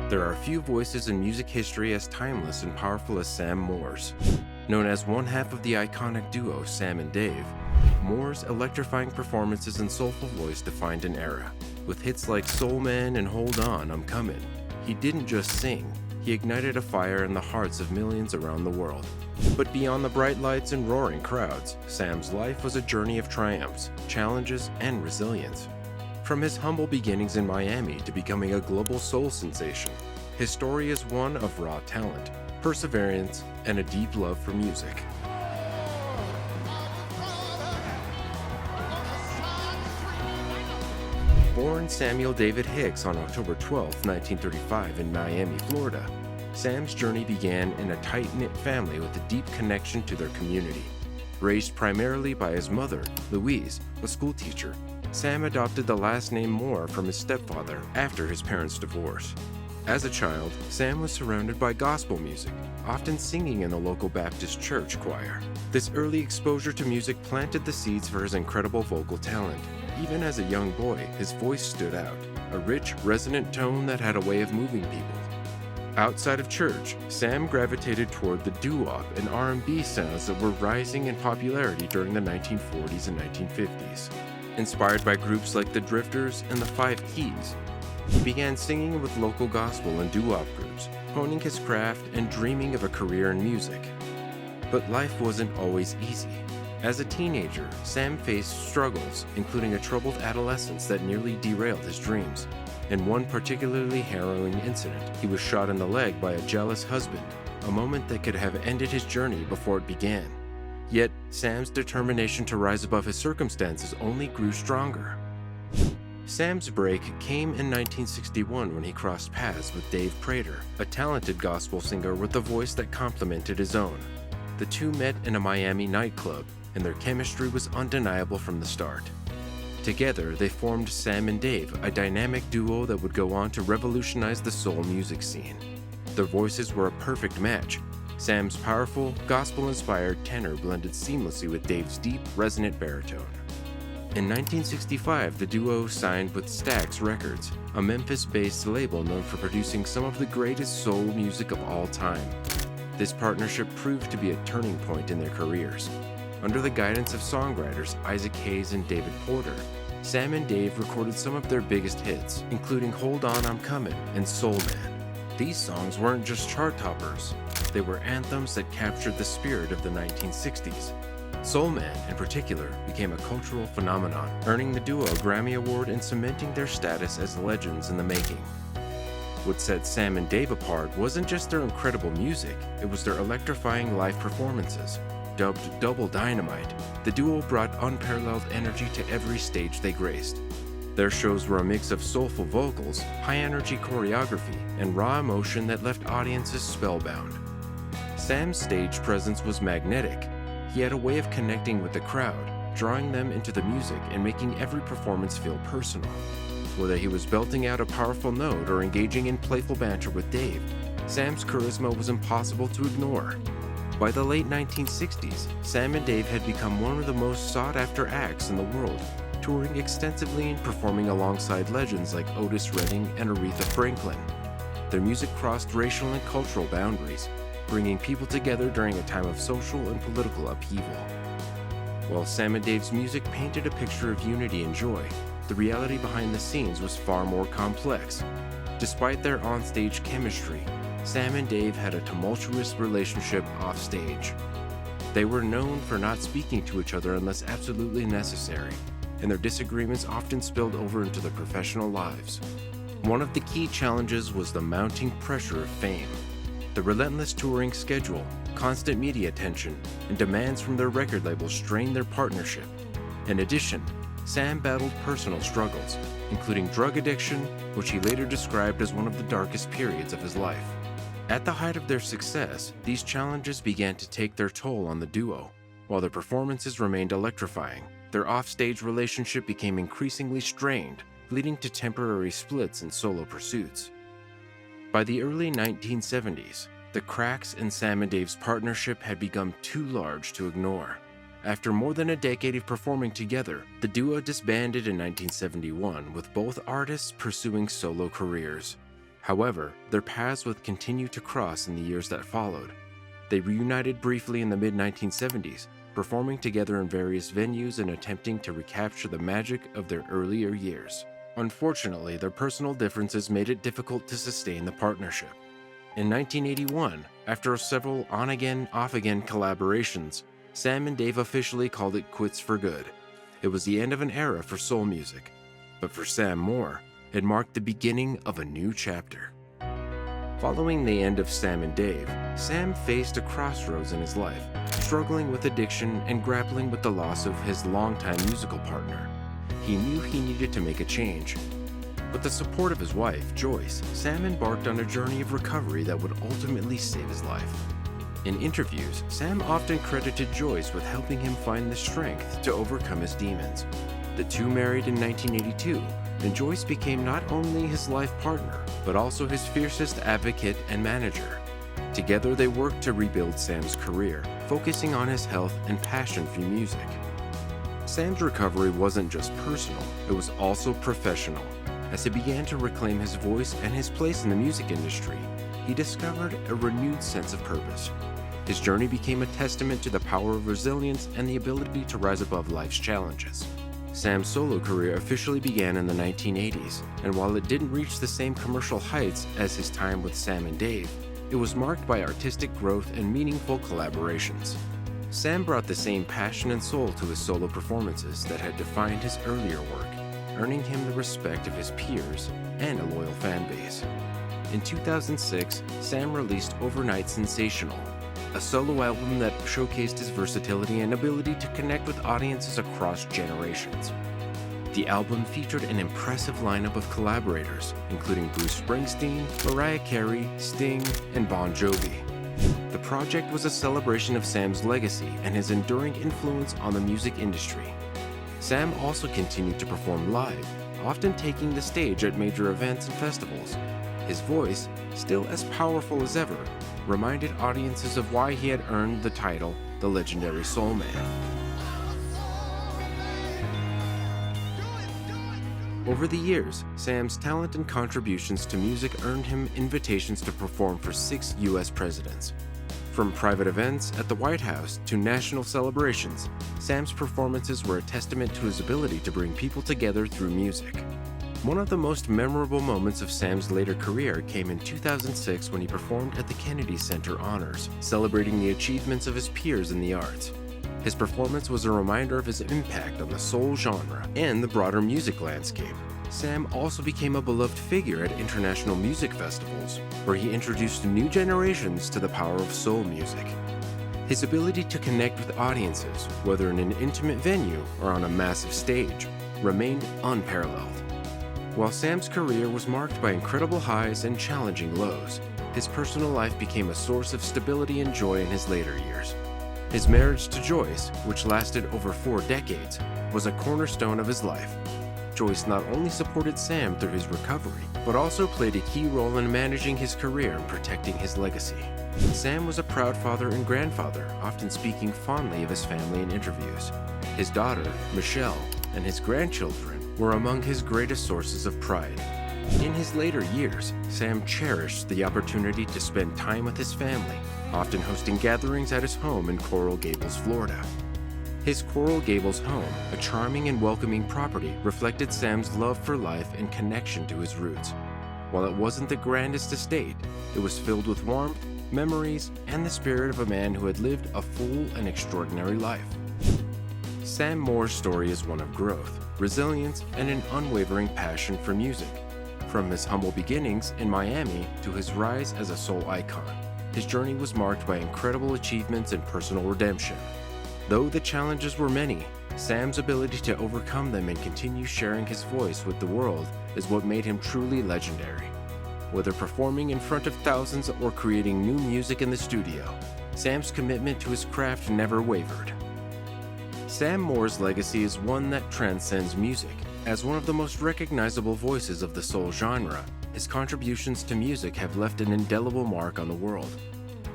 There are few voices in music history as timeless and powerful as Sam Moore's. Known as one half of the iconic duo Sam and Dave, Moore's electrifying performances and soulful voice defined an era. With hits like Soul Man and Hold On, I'm Comin', he didn't just sing, he ignited a fire in the hearts of millions around the world. But beyond the bright lights and roaring crowds, Sam's life was a journey of triumphs, challenges, and resilience. From his humble beginnings in Miami to becoming a global soul sensation, his story is one of raw talent, perseverance, and a deep love for music. Born Samuel David Hicks on October 12, 1935 in Miami, Florida, Sam's journey began in a tight-knit family with a deep connection to their community. Raised primarily by his mother, Louise, a schoolteacher, Sam adopted the last name Moore from his stepfather after his parents' divorce. As a child, Sam was surrounded by gospel music, often singing in the local Baptist church choir. This early exposure to music planted the seeds for his incredible vocal talent. Even as a young boy, his voice stood out, a rich, resonant tone that had a way of moving people. Outside of church, Sam gravitated toward the doo-wop and R&B sounds that were rising in popularity during the 1940s and 1950s. Inspired by groups like the Drifters and the Five Keys, he began singing with local gospel and doo-wop groups, honing his craft and dreaming of a career in music. But life wasn't always easy. As a teenager, Sam faced struggles, including a troubled adolescence that nearly derailed his dreams. In one particularly harrowing incident, he was shot in the leg by a jealous husband, a moment that could have ended his journey before it began. Yet, Sam's determination to rise above his circumstances only grew stronger. Sam's break came in 1961 when he crossed paths with Dave Prater, a talented gospel singer with a voice that complemented his own. The two met in a Miami nightclub, and their chemistry was undeniable from the start. Together, they formed Sam and Dave, a dynamic duo that would go on to revolutionize the soul music scene. Their voices were a perfect match. Sam's powerful, gospel-inspired tenor blended seamlessly with Dave's deep, resonant baritone. In 1965, the duo signed with Stax Records, a Memphis-based label known for producing some of the greatest soul music of all time. This partnership proved to be a turning point in their careers. Under the guidance of songwriters Isaac Hayes and David Porter, Sam and Dave recorded some of their biggest hits, including Hold On, I'm Comin' and Soul Man. These songs weren't just chart toppers, they were anthems that captured the spirit of the 1960s. Soul Man, in particular, became a cultural phenomenon, earning the duo a Grammy Award and cementing their status as legends in the making. What set Sam and Dave apart wasn't just their incredible music, it was their electrifying live performances. Dubbed Double Dynamite, the duo brought unparalleled energy to every stage they graced. Their shows were a mix of soulful vocals, high-energy choreography, and raw emotion that left audiences spellbound. Sam's stage presence was magnetic. He had a way of connecting with the crowd, drawing them into the music and making every performance feel personal. Whether he was belting out a powerful note or engaging in playful banter with Dave, Sam's charisma was impossible to ignore. By the late 1960s, Sam and Dave had become one of the most sought-after acts in the world, touring extensively and performing alongside legends like Otis Redding and Aretha Franklin. Their music crossed racial and cultural boundaries, bringing people together during a time of social and political upheaval. While Sam and Dave's music painted a picture of unity and joy, the reality behind the scenes was far more complex. Despite their onstage chemistry, Sam and Dave had a tumultuous relationship offstage. They were known for not speaking to each other unless absolutely necessary, and their disagreements often spilled over into their professional lives. One of the key challenges was the mounting pressure of fame. The relentless touring schedule, constant media attention, and demands from their record label strained their partnership. In addition, Sam battled personal struggles, including drug addiction, which he later described as one of the darkest periods of his life. At the height of their success, these challenges began to take their toll on the duo. While their performances remained electrifying, their offstage relationship became increasingly strained, leading to temporary splits and solo pursuits. By the early 1970s, the cracks in Sam and Dave's partnership had become too large to ignore. After more than a decade of performing together, the duo disbanded in 1971, with both artists pursuing solo careers. However, their paths would continue to cross in the years that followed. They reunited briefly in the mid-1970s, performing together in various venues and attempting to recapture the magic of their earlier years. Unfortunately, their personal differences made it difficult to sustain the partnership. In 1981, after several on-again, off-again collaborations, Sam and Dave officially called it quits for good. It was the end of an era for soul music. But for Sam Moore, it marked the beginning of a new chapter. Following the end of Sam and Dave, Sam faced a crossroads in his life, struggling with addiction and grappling with the loss of his longtime musical partner. He knew he needed to make a change. With the support of his wife, Joyce, Sam embarked on a journey of recovery that would ultimately save his life. In interviews, Sam often credited Joyce with helping him find the strength to overcome his demons. The two married in 1982, and Joyce became not only his life partner, but also his fiercest advocate and manager. Together, they worked to rebuild Sam's career, focusing on his health and passion for music. Sam's recovery wasn't just personal, it was also professional. As he began to reclaim his voice and his place in the music industry, he discovered a renewed sense of purpose. His journey became a testament to the power of resilience and the ability to rise above life's challenges. Sam's solo career officially began in the 1980s, and while it didn't reach the same commercial heights as his time with Sam and Dave, it was marked by artistic growth and meaningful collaborations. Sam brought the same passion and soul to his solo performances that had defined his earlier work, earning him the respect of his peers and a loyal fan base. In 2006, Sam released Overnight Sensational, a solo album that showcased his versatility and ability to connect with audiences across generations. The album featured an impressive lineup of collaborators, including Bruce Springsteen, Mariah Carey, Sting, and Bon Jovi. The project was a celebration of Sam's legacy and his enduring influence on the music industry. Sam also continued to perform live, often taking the stage at major events and festivals. His voice, still as powerful as ever, reminded audiences of why he had earned the title the legendary Soul Man. Over the years, Sam's talent and contributions to music earned him invitations to perform for 6 U.S. presidents. From private events at the White House to national celebrations, Sam's performances were a testament to his ability to bring people together through music. One of the most memorable moments of Sam's later career came in 2006 when he performed at the Kennedy Center Honors, celebrating the achievements of his peers in the arts. His performance was a reminder of his impact on the soul genre and the broader music landscape. Sam also became a beloved figure at international music festivals, where he introduced new generations to the power of soul music. His ability to connect with audiences, whether in an intimate venue or on a massive stage, remained unparalleled. While Sam's career was marked by incredible highs and challenging lows, his personal life became a source of stability and joy in his later years. His marriage to Joyce, which lasted over 4 decades, was a cornerstone of his life. Joyce not only supported Sam through his recovery, but also played a key role in managing his career and protecting his legacy. Sam was a proud father and grandfather, often speaking fondly of his family in interviews. His daughter, Michelle, and his grandchildren were among his greatest sources of pride. In his later years, Sam cherished the opportunity to spend time with his family, often hosting gatherings at his home in Coral Gables, Florida. His Coral Gables home, a charming and welcoming property, reflected Sam's love for life and connection to his roots. While it wasn't the grandest estate, it was filled with warmth, memories, and the spirit of a man who had lived a full and extraordinary life. Sam Moore's story is one of growth, resilience, and an unwavering passion for music. From his humble beginnings in Miami to his rise as a soul icon, his journey was marked by incredible achievements and personal redemption. Though the challenges were many, Sam's ability to overcome them and continue sharing his voice with the world is what made him truly legendary. Whether performing in front of thousands or creating new music in the studio, Sam's commitment to his craft never wavered. Sam Moore's legacy is one that transcends music. As one of the most recognizable voices of the soul genre, his contributions to music have left an indelible mark on the world.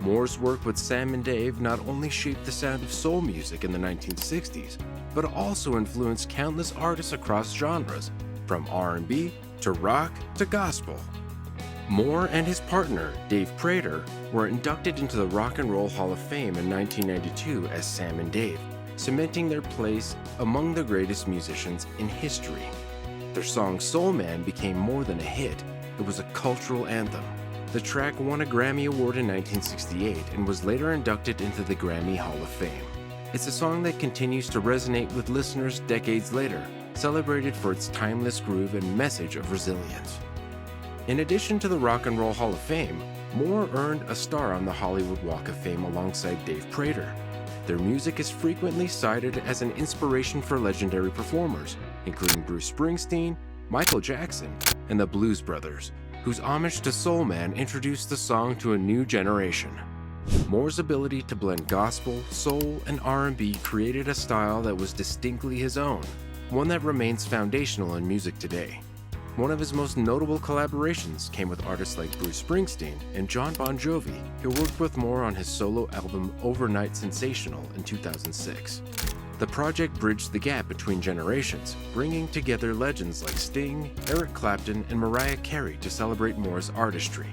Moore's work with Sam and Dave not only shaped the sound of soul music in the 1960s, but also influenced countless artists across genres, from R&B to rock to gospel. Moore and his partner, Dave Prater, were inducted into the Rock and Roll Hall of Fame in 1992 as Sam and Dave, cementing their place among the greatest musicians in history. Their song Soul Man became more than a hit, it was a cultural anthem. The track won a Grammy Award in 1968 and was later inducted into the Grammy Hall of Fame. It's a song that continues to resonate with listeners decades later, celebrated for its timeless groove and message of resilience. In addition to the Rock and Roll Hall of Fame, Moore earned a star on the Hollywood Walk of Fame alongside Dave Prater. Their music is frequently cited as an inspiration for legendary performers, including Bruce Springsteen, Michael Jackson, and the Blues Brothers, whose homage to Soul Man introduced the song to a new generation. Moore's ability to blend gospel, soul, and R&B created a style that was distinctly his own, one that remains foundational in music today. One of his most notable collaborations came with artists like Bruce Springsteen and John Bon Jovi, who worked with Moore on his solo album Overnight Sensational in 2006. The project bridged the gap between generations, bringing together legends like Sting, Eric Clapton, and Mariah Carey to celebrate Moore's artistry.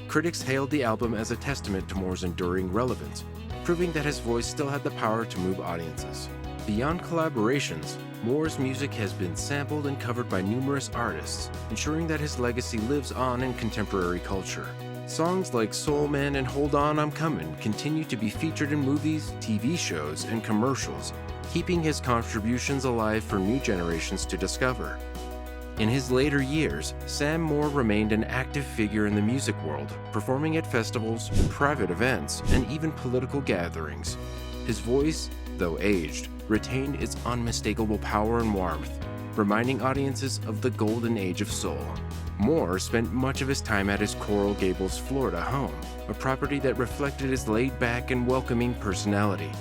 Critics hailed the album as a testament to Moore's enduring relevance, proving that his voice still had the power to move audiences. Beyond collaborations, Moore's music has been sampled and covered by numerous artists, ensuring that his legacy lives on in contemporary culture. Songs like Soul Man and Hold On I'm Comin' continue to be featured in movies, TV shows, and commercials, keeping his contributions alive for new generations to discover. In his later years, Sam Moore remained an active figure in the music world, performing at festivals, private events, and even political gatherings. His voice, though aged, retained its unmistakable power and warmth, reminding audiences of the golden age of soul. Moore spent much of his time at his Coral Gables, Florida home, a property that reflected his laid-back and welcoming personality.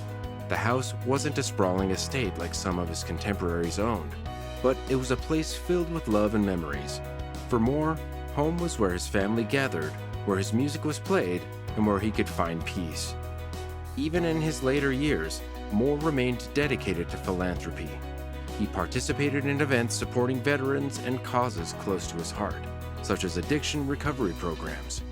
The house wasn't a sprawling estate like some of his contemporaries owned, but it was a place filled with love and memories. For Moore, home was where his family gathered, where his music was played, and where he could find peace. Even in his later years, Moore remained dedicated to philanthropy. He participated in events supporting veterans and causes close to his heart, such as addiction recovery programs.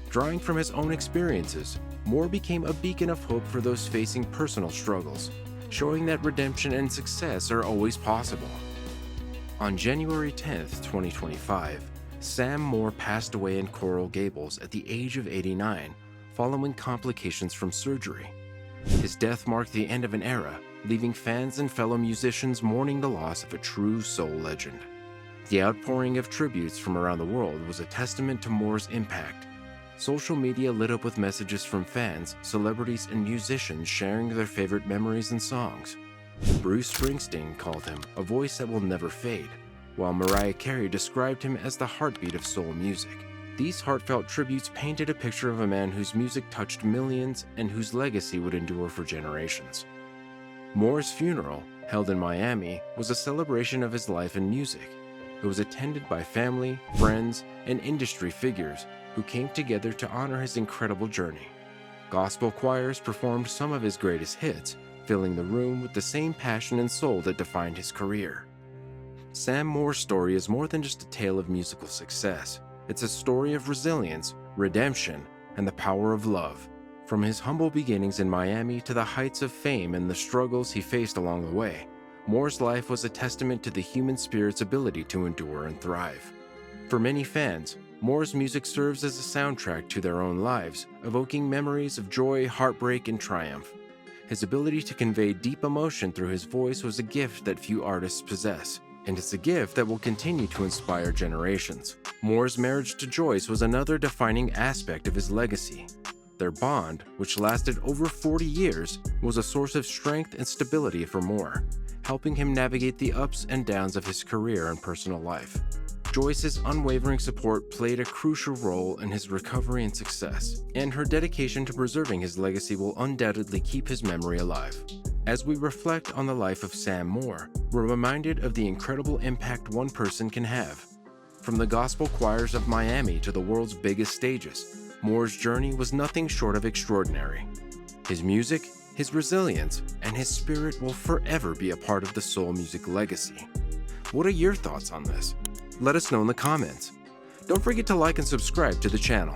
Drawing from his own experiences, Moore became a beacon of hope for those facing personal struggles, showing that redemption and success are always possible. On January 10, 2025, Sam Moore passed away in Coral Gables at the age of 89, following complications from surgery. His death marked the end of an era, leaving fans and fellow musicians mourning the loss of a true soul legend. The outpouring of tributes from around the world was a testament to Moore's impact. Social media lit up with messages from fans, celebrities, and musicians sharing their favorite memories and songs. Bruce Springsteen called him a voice that will never fade, while Mariah Carey described him as the heartbeat of soul music. These heartfelt tributes painted a picture of a man whose music touched millions and whose legacy would endure for generations. Moore's funeral, held in Miami, was a celebration of his life and music. It was attended by family, friends, and industry figures who came together to honor his incredible journey. Gospel choirs performed some of his greatest hits, filling the room with the same passion and soul that defined his career. Sam Moore's story is more than just a tale of musical success. It's a story of resilience, redemption, and the power of love. From his humble beginnings in Miami to the heights of fame and the struggles he faced along the way, Moore's life was a testament to the human spirit's ability to endure and thrive. For many fans, Moore's music serves as a soundtrack to their own lives, evoking memories of joy, heartbreak, and triumph. His ability to convey deep emotion through his voice was a gift that few artists possess, and it's a gift that will continue to inspire generations. Moore's marriage to Joyce was another defining aspect of his legacy. Their bond, which lasted over 40 years, was a source of strength and stability for Moore, helping him navigate the ups and downs of his career and personal life. Joyce's unwavering support played a crucial role in his recovery and success, and her dedication to preserving his legacy will undoubtedly keep his memory alive. As we reflect on the life of Sam Moore, we're reminded of the incredible impact one person can have. From the gospel choirs of Miami to the world's biggest stages, Moore's journey was nothing short of extraordinary. His music, his resilience, and his spirit will forever be a part of the soul music legacy. What are your thoughts on this? Let us know in the comments. Don't forget to like and subscribe to the channel.